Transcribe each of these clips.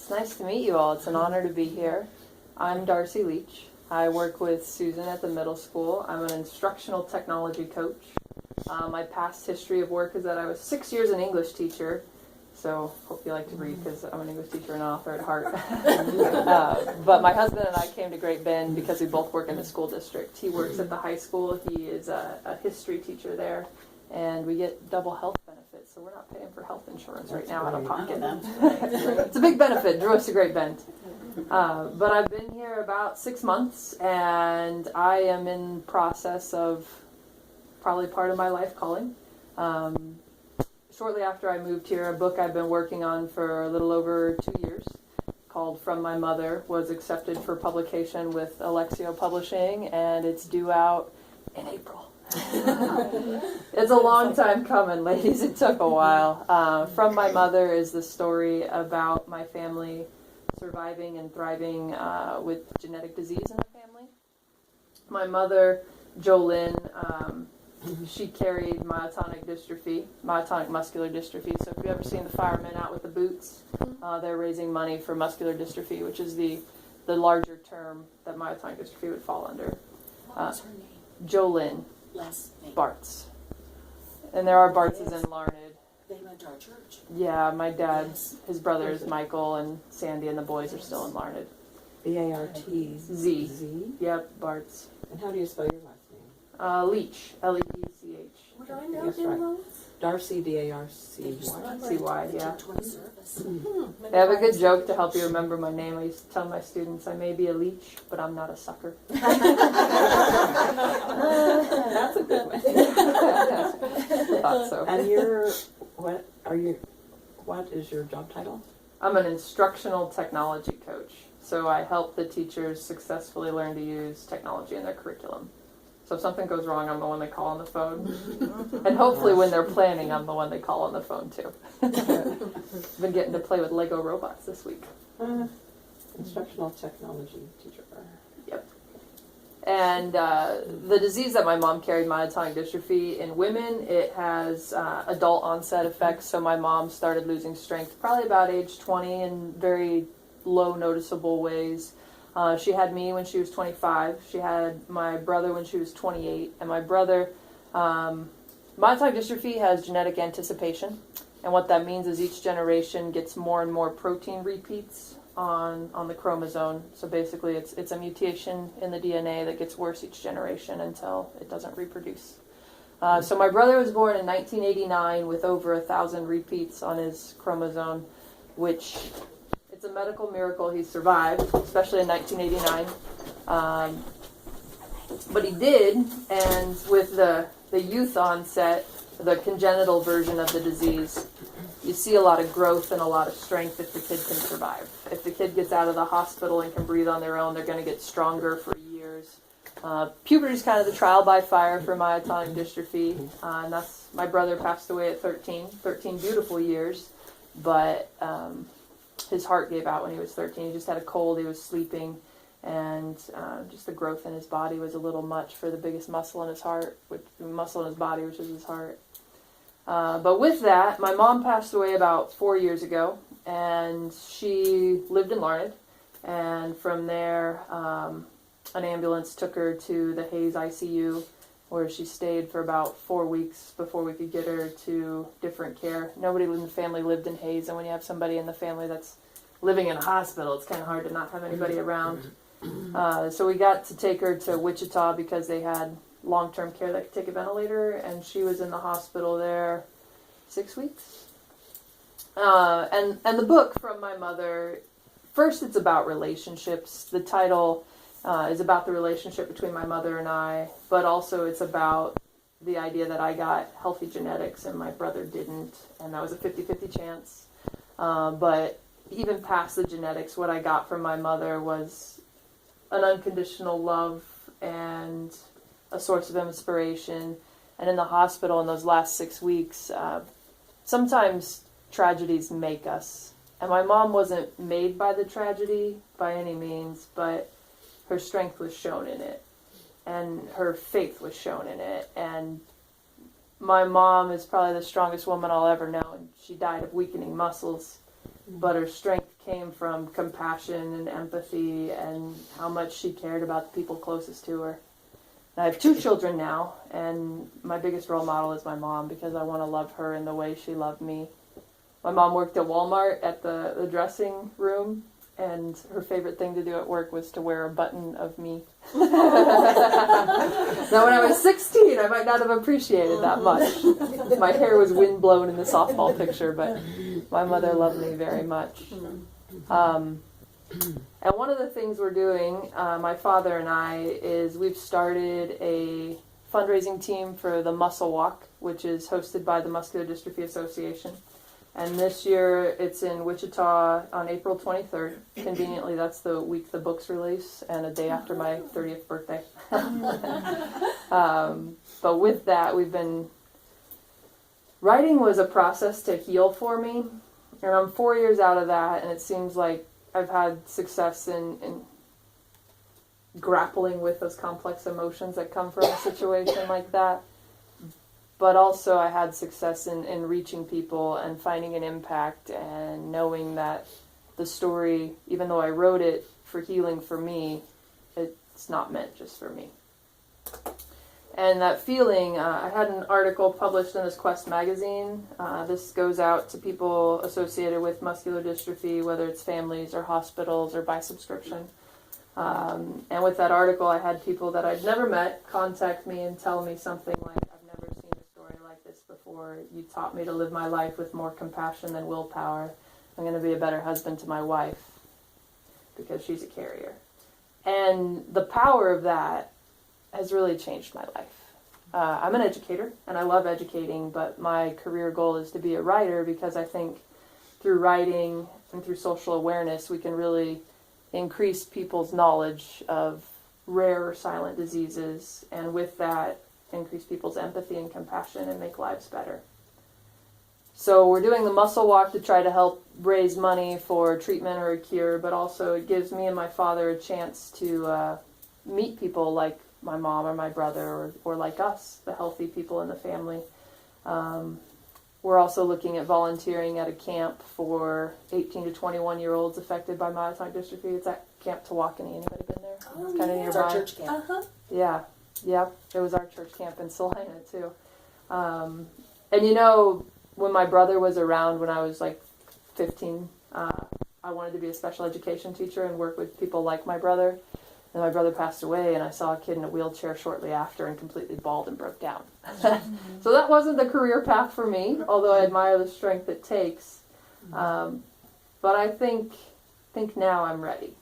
It's nice to meet you all. It's an honor to be here. I'm Darcy Leech. I work with Susan at the middle school. I'm an instructional technology coach. My past history of work is that I was 6 years an English teacher, so hope you like to read because I'm an English teacher and an author at heart. But my husband and I came to Great Bend because we both work in the school district. He works at the high school. He is a history teacher there, and we get double health benefits, so we're not paying for health insurance right now out of pocket. It's a big benefit. Drew us to Great Bend. But I've been here about 6 months, and I am in process of probably part of my life calling. Shortly after I moved here, a book I've been working on for a little over 2 years called From My Mother was accepted for publication with Alexio Publishing, and it's due out in April. It's a long time coming, ladies. It took a while. From My Mother is the story about my family surviving and thriving with genetic disease in the family. My mother, Jo Lyn, she carried myotonic dystrophy, myotonic muscular dystrophy. So if you've ever seen the firemen out with the boots, they're raising money for muscular dystrophy, which is the larger term that myotonic dystrophy would fall under. What was her name? Jo Lyn Last name. Bartz. And there are Bartzes in Larned. They went to our church. Yeah, my dad's, his brothers, Michael and Sandy, and the boys are still in Larned. B-A-R-T-Z. Z. Yep, Bartz. And how do you spell your last name? Leech. L-E-E-C-H. What do I know? Yes, right. Darcy, D-A-R-C-Y. C-Y, yeah. Service. They have a good joke to help you remember my name. I used to tell my students I may be a leech, but I'm not a sucker. That's a good one. Thought so. And what is your job title? I'm an instructional technology coach. So I help the teachers successfully learn to use technology in their curriculum. So if something goes wrong, I'm the one they call on the phone. And hopefully when they're planning, I'm the one they call on the phone too. Been getting to play with Lego robots this week. Instructional technology teacher. Yep. And the disease that my mom carried, myotonic dystrophy, in women, it has adult onset effects. So my mom started losing strength probably about age 20 in very low noticeable ways. She had me when she was 25. She had my brother when she was 28. And my brother, myotonic dystrophy has genetic anticipation. And what that means is each generation gets more and more protein repeats on the chromosome. So basically it's a mutation in the DNA that gets worse each generation until it doesn't reproduce. So my brother was born in 1989 with over 1,000 repeats on his chromosome, which... it's a medical miracle he survived, especially in 1989. But he did, and with the youth onset, the congenital version of the disease, you see a lot of growth and a lot of strength if the kid can survive. If the kid gets out of the hospital and can breathe on their own, they're going to get stronger for years. Puberty is kind of the trial by fire for myotonic dystrophy, and that's, my brother passed away at 13 beautiful years, but... his heart gave out when he was 13. He just had a cold. He was sleeping, and just the growth in his body was a little much for the biggest muscle in his heart, the muscle in his body, which is his heart. But with that, my mom passed away about 4 years ago, and she lived in Larned. And from there, an ambulance took her to the Hayes ICU, where she stayed for about 4 weeks before we could get her to different care. Nobody in the family lived in Hayes, and when you have somebody in the family that's living in a hospital, it's kind of hard to not have anybody around. So we got to take her to Wichita because they had long-term care that could take a ventilator, and she was in the hospital there 6 weeks. And the book From My Mother, first it's about relationships. The title is about the relationship between my mother and I, but also it's about the idea that I got healthy genetics and my brother didn't, and that was a 50-50 chance. But even past the genetics, what I got from my mother was an unconditional love and a source of inspiration. And in the hospital in those last 6 weeks, sometimes tragedies make us. And my mom wasn't made by the tragedy by any means, but her strength was shown in it, and her faith was shown in it. And my mom is probably the strongest woman I'll ever know, and she died of weakening muscles. but her strength came from compassion and empathy and how much she cared about the people closest to her. And I have 2 children now, and my biggest role model is my mom because I want to love her in the way she loved me. My mom worked at Walmart at the dressing room, and her favorite thing to do at work was to wear a button of me. Now, when I was 16, I might not have appreciated that much. My hair was windblown in the softball picture, but my mother loved me very much. And one of the things we're doing, my father and I, is we've started a fundraising team for the Muscle Walk, which is hosted by the Muscular Dystrophy Association. And this year it's in Wichita on April 23rd. Conveniently, that's the week the books release and a day after my 30th birthday. But with that, writing was a process to heal for me. And I'm 4 years out of that, and it seems like I've had success in grappling with those complex emotions that come from a situation like that. But also I had success in reaching people and finding an impact and knowing that the story, even though I wrote it for healing for me, it's not meant just for me. And that feeling, I had an article published in this Quest magazine. This goes out to people associated with muscular dystrophy, whether it's families or hospitals or by subscription. And with that article, I had people that I'd never met contact me and tell me something like, I've never seen a story like this before. You taught me to live my life with more compassion than willpower. I'm going to be a better husband to my wife because she's a carrier. And the power of that has really changed my life. I'm an educator, and I love educating, but my career goal is to be a writer because I think through writing and through social awareness, we can really increase people's knowledge of rare or silent diseases, and with that, increase people's empathy and compassion and make lives better. So we're doing the Muscle Walk to try to help raise money for treatment or a cure, but also it gives me and my father a chance to meet people like my mom or my brother or like us, the healthy people in the family. We're also looking at volunteering at a camp for 18 to 21-year-olds affected by myotonic dystrophy. It's at Camp Tawakoni. Anybody been there? Oh, It's kind of yeah. nearby. It's our church camp. Uh-huh. Yeah, yep. It was our church camp in Salina too. And you know, when my brother was around when I was like 15, I wanted to be a special education teacher and work with people like my brother. And my brother passed away, and I saw a kid in a wheelchair shortly after and completely bawled and broke down. So that wasn't the career path for me, although I admire the strength it takes. But I think now I'm ready,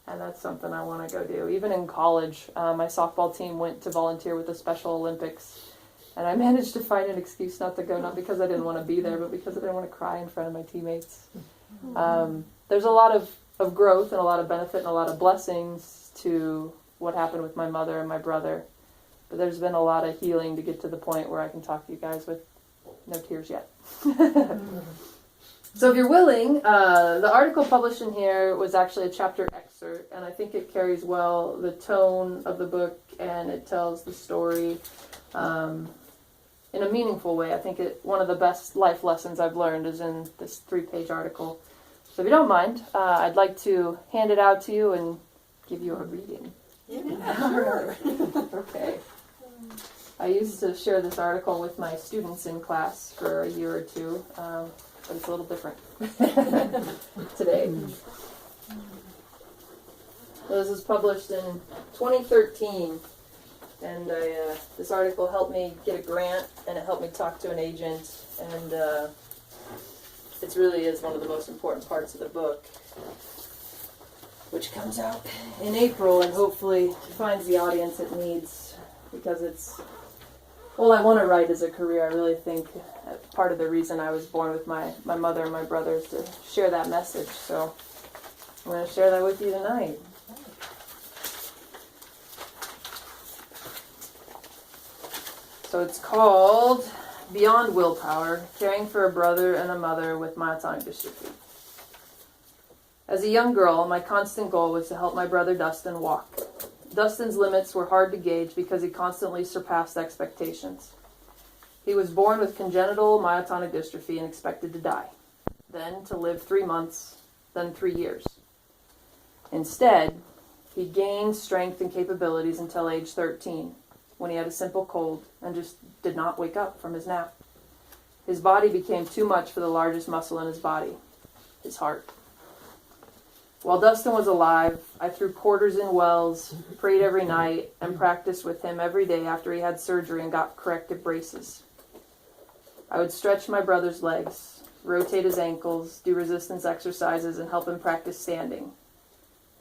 and that's something I want to go do. Even in college, my softball team went to volunteer with the Special Olympics, and I managed to find an excuse not to go, not because I didn't want to be there, but because I didn't want to cry in front of my teammates. There's a lot of growth and a lot of benefit and a lot of blessings to what happened with my mother and my brother. But there's been a lot of healing to get to the point where I can talk to you guys with no tears yet. So if you're willing, the article published in here was actually a chapter excerpt, and I think it carries well the tone of the book, and it tells the story in a meaningful way. I think one of the best life lessons I've learned is in this 3-page article. So if you don't mind, I'd like to hand it out to you and give you a reading. Yeah, sure. Okay. I used to share this article with my students in class for a year or two, but it's a little different today. So this was published in 2013, and this article helped me get a grant, and it helped me talk to an agent, and it really is one of the most important parts of the book, which comes out in April and hopefully finds the audience it needs, because well, I want to write as a career. I really think part of the reason I was born with my mother and my brother is to share that message. So I'm going to share that with you tonight. So it's called Beyond Willpower, Caring for a Brother and a Mother with Myotonic Dystrophy. As a young girl, my constant goal was to help my brother Dustin walk. Dustin's limits were hard to gauge because he constantly surpassed expectations. He was born with congenital myotonic dystrophy and expected to die. then to live 3 months, then 3 years. Instead, he gained strength and capabilities until age 13, when he had a simple cold and just did not wake up from his nap. His body became too much for the largest muscle in his body, his heart. While Dustin was alive, I threw quarters in wells, prayed every night, and practiced with him every day after he had surgery and got corrective braces. I would stretch my brother's legs, rotate his ankles, do resistance exercises, and help him practice standing.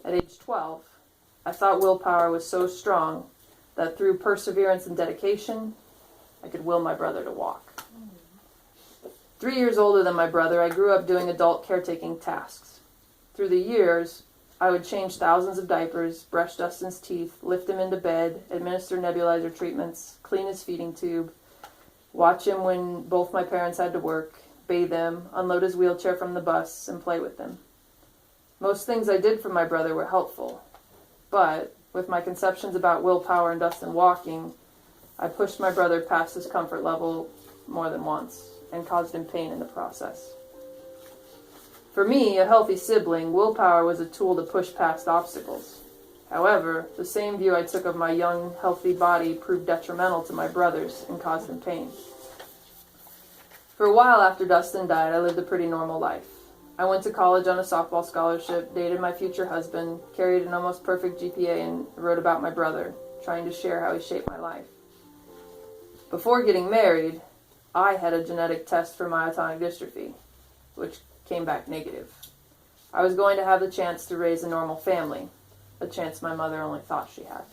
At age 12, I thought willpower was so strong that through perseverance and dedication, I could will my brother to walk. 3 years older than my brother, I grew up doing adult caretaking tasks. Through the years, I would change thousands of diapers, brush Dustin's teeth, lift him into bed, administer nebulizer treatments, clean his feeding tube, watch him when both my parents had to work, bathe him, unload his wheelchair from the bus, and play with him. Most things I did for my brother were helpful, but with my conceptions about willpower and Dustin walking, I pushed my brother past his comfort level more than once and caused him pain in the process. For me, a healthy sibling, willpower was a tool to push past obstacles. However, the same view I took of my young, healthy body proved detrimental to my brothers and caused them pain. For a while after Dustin died, I lived a pretty normal life. I went to college on a softball scholarship, dated my future husband, carried an almost perfect GPA, and wrote about my brother, trying to share how he shaped my life. Before getting married, I had a genetic test for myotonic dystrophy, which came back negative. I was going to have the chance to raise a normal family, a chance my mother only thought she had.